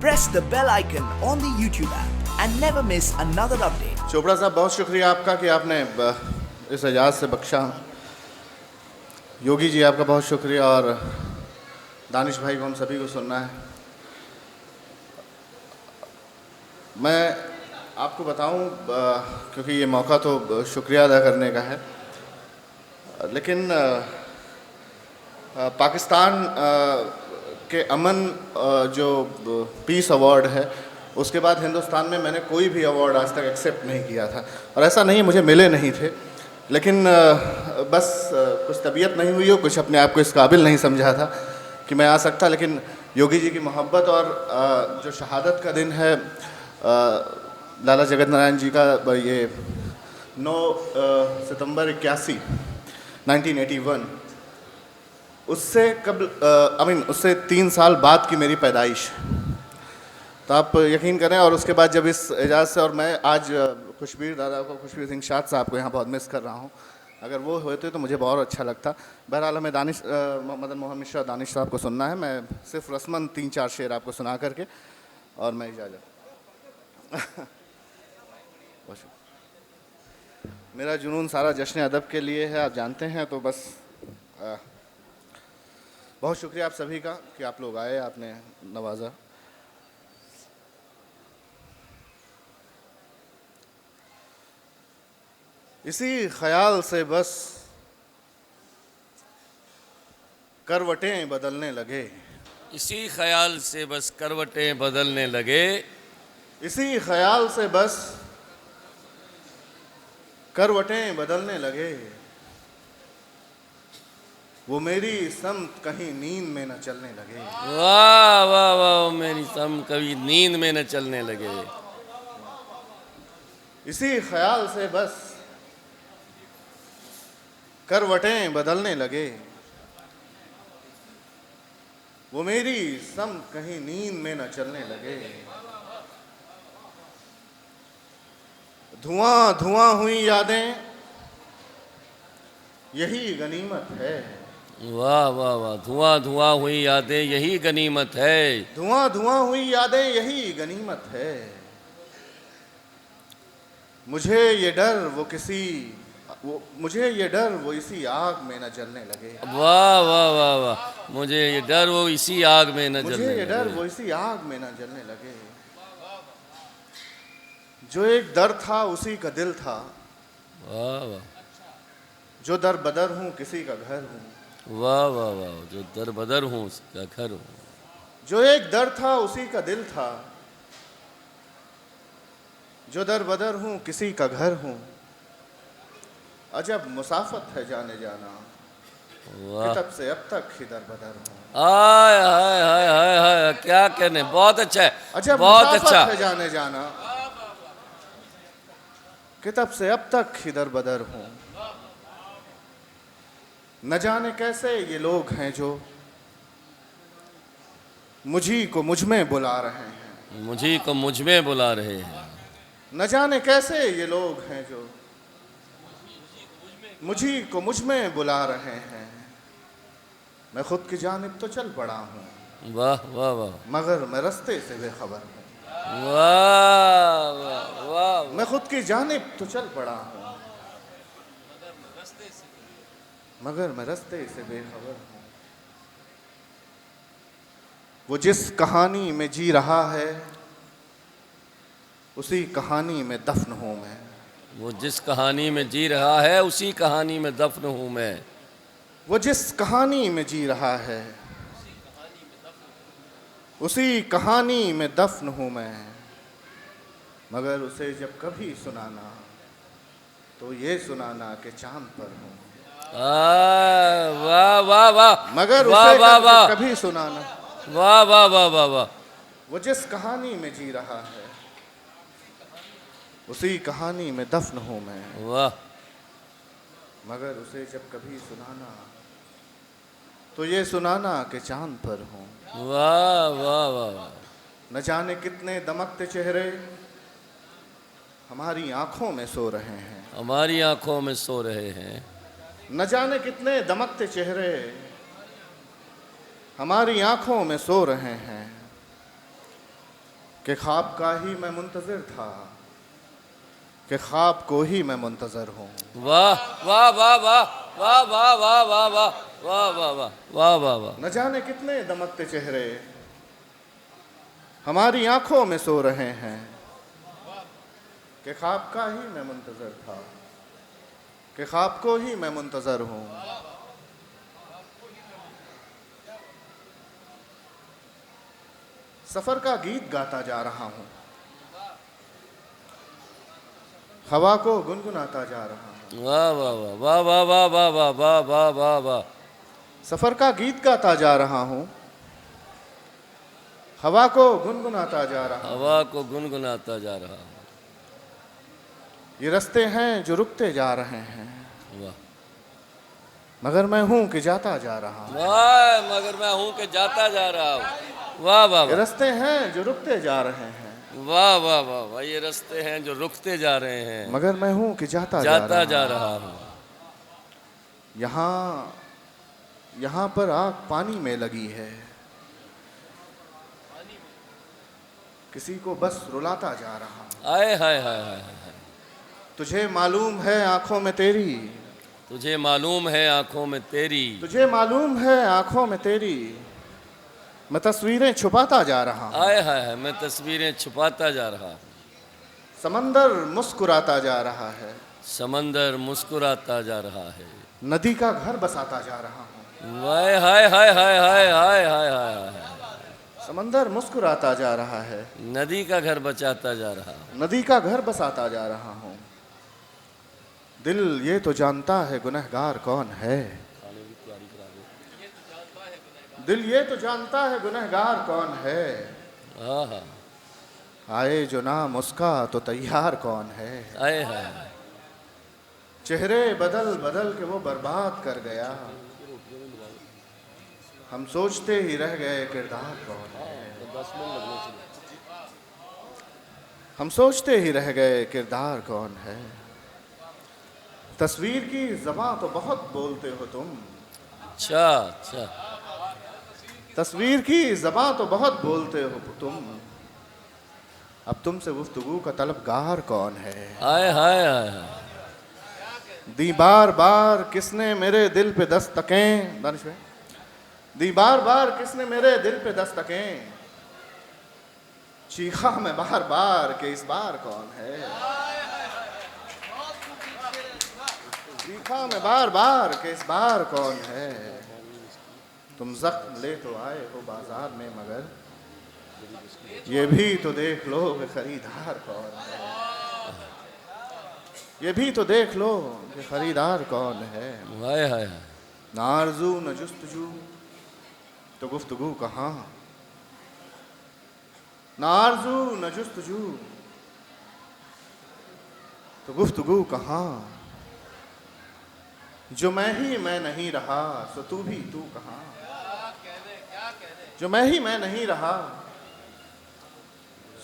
press the bell icon on the YouTube app and never miss another update. Chopra साहब, बहुत शुक्रिया आपका कि आपने इस एजाज़ से बख्शा। योगी जी, आपका बहुत शुक्रिया, और दानिश भाई को हम सभी को सुनना है। मैं आपको बताऊं, क्योंकि ये मौका तो शुक्रिया अदा करने का है, लेकिन पाकिस्तान के अमन जो पीस अवार्ड है, उसके बाद हिंदुस्तान में मैंने कोई भी अवार्ड आज तक एक्सेप्ट नहीं किया था। और ऐसा नहीं मुझे मिले नहीं थे, लेकिन बस कुछ तबीयत नहीं हुई हो, कुछ अपने आप को इस काबिल नहीं समझा था कि मैं आ सकता। लेकिन योगी जी की मोहब्बत और जो शहादत का दिन है लाला जगत नारायण जी का, ये 9 सितंबर 81 1981, उससे उससे 3 साल बाद की मेरी पैदाइश। तो आप यकीन करें, और उसके बाद जब इस एजाज़ से, और मैं आज खुशबीर दादा को, खुशबीर सिंह शाद साहब को यहाँ बहुत मिस कर रहा हूँ। अगर वो होते तो मुझे बहुत अच्छा लगता। बहरहाल हमें दानिश मदन मोहन मिश्रा दानिश साहब को सुनना है। मैं सिर्फ रस्मन 3-4 शेर आपको सुना करके और मैं इजाज़त। मेरा जुनून सारा जश्न अदब के लिए है, आप जानते हैं। तो बस बहुत शुक्रिया आप सभी का कि आप लोग आए, आपने नवाजा। इसी ख्याल से बस करवटें बदलने लगे, इसी ख्याल से बस करवटें बदलने लगे, इसी ख्याल से बस करवटें बदलने लगे। वो मेरी समत कहीं नींद में न चलने लगे। वाह वाह वाह, मेरी सम कभी नींद में न चलने लगे। इसी ख्याल से बस करवटें बदलने लगे, वो मेरी समत कहीं नींद में न चलने लगे। धुआं धुआं हुई यादें, यही गनीमत है। वाह वाह वाह, धुआं धुआं हुई यादें यही गनीमत है। धुआं धुआं हुई यादें यही गनीमत है। मुझे ये डर वो इसी आग में न जलने लगे। वाह वाह वाह वाह, मुझे ये डर वो इसी आग में न जलने लगे। मुझे ये डर वो इसी आग में न जलने लगे। जो एक दर था उसी का दिल था। वाह वाह, जो दर बदर हूँ किसी का घर हूँ। वाह वाह वाह, जो दर बदर हूँ उसका घर हूँ। जो एक दर था उसी का दिल था। जो दर बदर हूँ किसी का घर हूँ। अजब मुसाफत है जाने जाना, कि तब से अब तक ही दर बदर हूँ। हाय हाय हाय हाय हाय, क्या कहने, बहुत अच्छा है, अजब बहुत मुसाफत अच्छा है जाने जाना, कि तब से अब तक ही दर बदर हूँ। न जाने कैसे ये लोग हैं जो मुझी को मुझ में बुला रहे हैं। मुझी को मुझ में बुला रहे हैं। न जाने कैसे ये लोग हैं जो मुझी को मुझ में बुला रहे हैं। मैं खुद की जानिब तो चल पड़ा हूँ, वाह वाह वाह, मगर मैं रास्ते से बेखबर हूँ। वाह वाह वाह, मैं खुद की जानिब तो चल पड़ा हूँ, मगर मैं रास्ते से बेखबर हूँ। वो जिस कहानी में जी रहा है उसी कहानी में दफन हूँ मैं। वो जिस कहानी में जी रहा है उसी कहानी में दफन हूँ मैं। वो जिस कहानी में जी रहा है उसी कहानी में दफन हूँ मैं। मगर उसे जब कभी सुनाना तो ये सुनाना कि चांद पर हूँ। वाह वाह वाह, मगर वाह उसे वाह वाह, कभी सुनाना, वाह वाह वाह वाह वाह, वो जिस कहानी में जी रहा है उसी कहानी में दफन हूँ मैं। वाह, मगर उसे जब कभी सुनाना तो ये सुनाना कि चांद पर हूँ। वाह वाह वाह, न जाने कितने दमकते चेहरे हमारी आंखों में सो रहे हैं। हमारी आंखों में सो रहे हैं। न जाने कितने दमकते चेहरे हमारी आंखों में सो रहे हैं। कि ख्वाब का ही मैं मुंतज़िर था, कि ख्वाब को ही मैं मुंतज़र हूँ। वाह वाह वाह वाह वाह वाह वाह वाह वाह वाह वाह वाह वाह वाह वाह। न जाने कितने दमकते चेहरे हमारी आंखों में सो रहे हैं, कि ख्वाब का ही मैं मुंतज़र था, कि ख्वाब को ही मैं मुंतज़र हूँ। सफ़र का गीत गाता जा रहा हूँ, हवा को गुनगुनाता जा रहा हूँ। वाह वाह वाह वाह वाह वाह वाह वाह वाह वाह वाह। सफ़र का गीत गाता जा रहा हूँ, हवा को गुनगुनाता जा रहा हूँ। हवा को गुनगुनाता जा रहा हूँ। ये रास्ते हैं जो रुकते जा रहे हैं, वाह मगर मैं हूँ कि जाता जा रहा हूँ। वाह, मगर मैं हूँ कि जाता जा रहा हूँ। वाह वाह ये वाह रास्ते हैं जो रुकते जा रहे हैं, वाह वाह वाह वाह। ये रास्ते हैं जो रुकते जा रहे हैं, मगर मैं हूँ कि जाता जाता जा जा रहा रहा हूँ। हूँ। यहाँ पर आग पानी में लगी है, किसी को बस रुलाता जा रहा हूँ। आए हाय हाय हाय हाय। तुझे मालूम है आंखों में तेरी, तुझे मालूम है आंखों में तेरी, तुझे मालूम है आंखों में तेरी, मैं तस्वीरें छुपाता जा रहा हूँ। आए हाय हाय, मैं तस्वीरें छुपाता जा रहा हूँ। समंदर मुस्कुराता जा रहा है, समंदर मुस्कुराता जा रहा है। नदी का घर बसाता जा रहा हूँ। वाह हाय हाय हाय हाय हाय हाय हाय। समंदर मुस्कुराता जा रहा है, नदी का घर बचाता जा रहा हूँ। नदी का घर बसाता जा रहा हूँ। दिल ये तो जानता है गुनहगार कौन है, दिल ये तो जानता है गुनहगार कौन है, आहा, आए जो नाम उसका तो तैयार कौन है। आए हाय। चेहरे बदल बदल के वो बर्बाद कर गया, हम सोचते ही रह गए किरदार कौन है। हम सोचते ही रह गए किरदार कौन है। तस्वीर की ज़बां तो बहुत बोलते हो तुम, अच्छा अच्छा। तस्वीर की ज़बां तो बहुत बोलते हो तुम, अब तुमसे गुफ्तगू का तलबगार कौन है। आए हाय हाय हाय। दी बार बार किसने मेरे दिल पे दस्तकें, दानिश भाई, दी बार बार किसने मेरे दिल पे दस्तकें, चीखा मैं बार बार कि इस बार कौन है। चीखा मैं बार बार कि इस बार कौन है। तुम जख्म ले तो आए हो बाजार में, मगर ये भी तो देख लो कि खरीदार कौन है। ये भी तो देख लो कि खरीदार कौन है। हाय हाय हाय। ना आरज़ू न जुस्तजू तो गुफ्तगू कहाँ, ना आरज़ू न जुस्तजू तो गुफ्तगू कहाँ, जो मैं ही मैं नहीं रहा सो तू भी तू कहाँ, जो मैं ही मैं नहीं रहा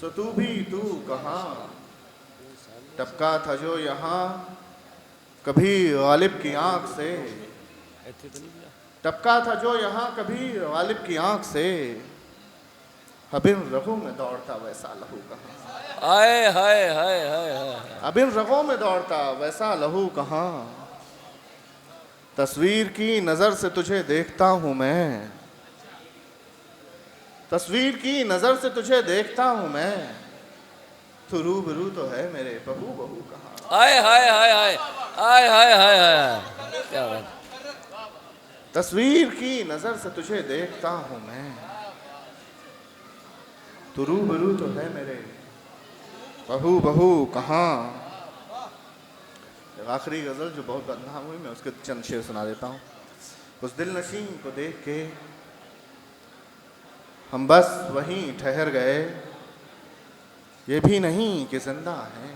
सो तू भी तू कहाँ। टपका था जो यहाँ कभी गालिब की आंख से, टपका था जो यहाँ कभी गालिब की आंख से, अब इन रगों में दौड़ता वैसा लहू कहाँ। आए हाय हाय हाय हाय। अब इन रगों में दौड़ता वैसा लहू कहाँ। तस्वीर की नज़र से तुझे देखता हूँ मैं, तस्वीर की नज़र से तुझे देखता हूँ मैं, तू रूबरू तो है मेरे बहू बहू कहाँ। आए हाय हाय हाय हाय हाय हाय हाय। क्या बात। तस्वीर की नज़र से तुझे देखता हूँ मैं, तू रूबरू तो है मेरे बहू बहू कहाँ। आखिरी गज़ल जो बहुत बदनाम हुई, मैं उसके चंद शेर सुना देता हूँ। उस दिल नशीं को देख के हम बस वहीं ठहर गए, ये भी नहीं कि जिंदा हैं,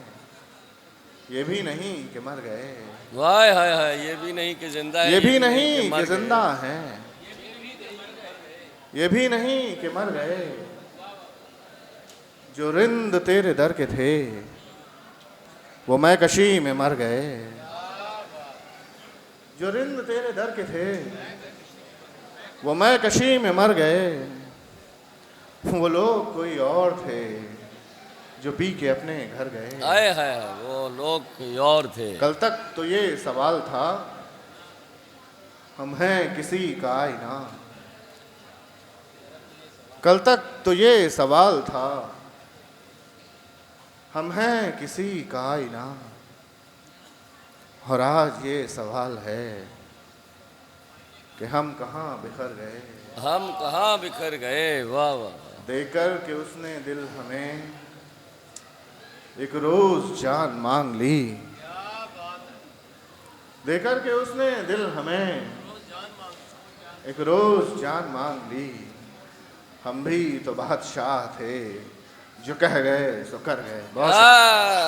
ये भी नहीं कि मर गए। वाह हाय हाय। ये भी नहीं कि जिंदा है, ये भी नहीं मर कि गए। जिंदा हैं, ये भी नहीं कि मर गए। जो रिंद तेरे दर के थे वो मैं कशी में मर गए। जो रिंद तेरे दर के थे वो मैं कशी में मर गए। वो लोग कोई और थे जो पी के अपने घर गए। आए हाय वो लोग कोई और थे। कल तक तो ये सवाल था, हम हैं किसी का आईना। कल तक तो ये सवाल था, हम हैं किसी का आईना। और आज ये सवाल है कि हम कहाँ बिखर गए। हम कहाँ बिखर गए। वाह वाह। देकर के उसने दिल हमें एक रोज जान मांग ली। देकर के उसने दिल हमें एक रोज जान मांग ली। हम भी तो बादशाह थे, जो कह गए सो कर गए। बहुत हाँ।